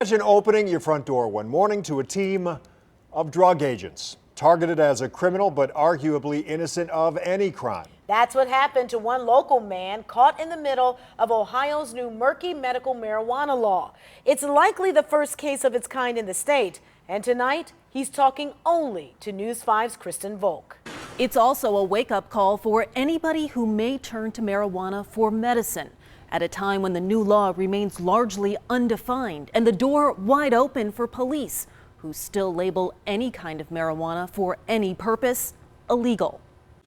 Imagine opening your front door one morning to a team of drug agents, targeted as a criminal but arguably innocent of any crime. That's what happened to one local man caught in the middle of Ohio's new murky medical marijuana law. It's likely the first case of its kind in the state. And tonight, he's talking only to News 5's Kristen Volk. It's also a wake-up call for anybody who may turn to marijuana for medicine at a time when the new law remains largely undefined and the door wide open for police who still label any kind of marijuana for any purpose illegal.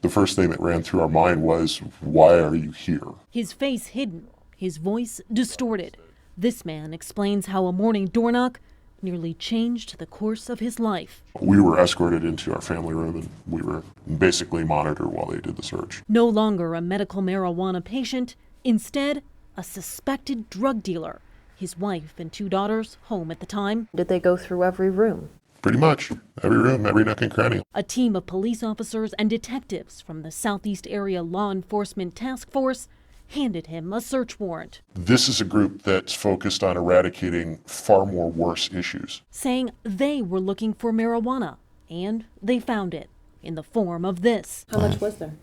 The first thing that ran through our mind was, why are you here? His face hidden, his voice distorted. This man explains how a morning door knock nearly changed the course of his life. We were escorted into our family room and we were basically monitored while they did the search. No longer a medical marijuana patient, instead a suspected drug dealer. His wife and 2 daughters home at the time. Did they go through every room? Pretty much. Every room, every nook and cranny. A team of police officers and detectives from the Southeast Area Law Enforcement Task Force handed him a search warrant. This is a group that's focused on eradicating far more worse issues. Saying they were looking for marijuana, and they found it in the form of this. How much was there?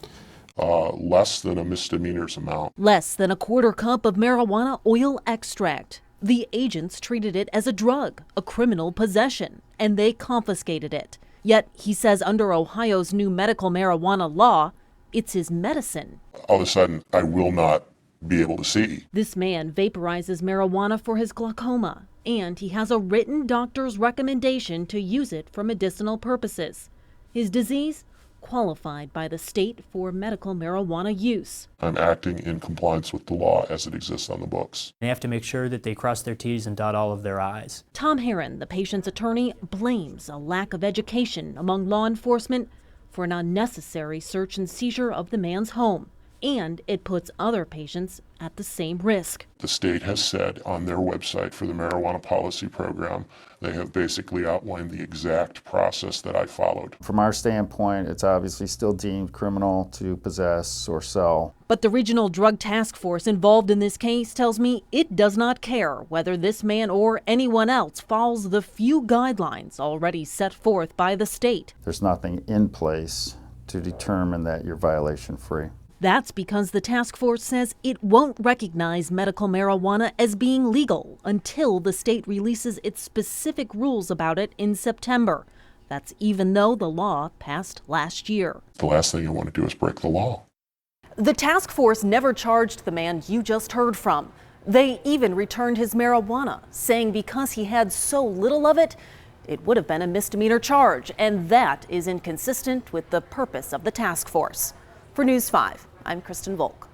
Less than a misdemeanor's amount. Less than a quarter cup of marijuana oil extract. The agents treated it as a drug, a criminal possession, and they confiscated it. Yet, he says under Ohio's new medical marijuana law, it's his medicine. All of a sudden, I will not be able to see. This man vaporizes marijuana for his glaucoma, and he has a written doctor's recommendation to use it for medicinal purposes. His disease? Qualified by the state for medical marijuana use. I'm acting in compliance with the law as it exists on the books. They have to make sure that they cross their T's and dot all of their I's. Tom Herron, the patient's attorney, blames a lack of education among law enforcement for an unnecessary search and seizure of the man's home, and it puts other patients at the same risk. The state has said on their website for the marijuana policy program, they have basically outlined the exact process that I followed. From our standpoint, it's obviously still deemed criminal to possess or sell. But the Regional Drug Task Force involved in this case tells me it does not care whether this man or anyone else follows the few guidelines already set forth by the state. There's nothing in place to determine that you're violation-free. That's because the task force says it won't recognize medical marijuana as being legal until the state releases its specific rules about it in September. That's even though the law passed last year. The last thing you want to do is break the law. The task force never charged the man you just heard from. They even returned his marijuana, saying because he had so little of it, it would have been a misdemeanor charge, and that is inconsistent with the purpose of the task force. For News 5, I'm Kristen Volk.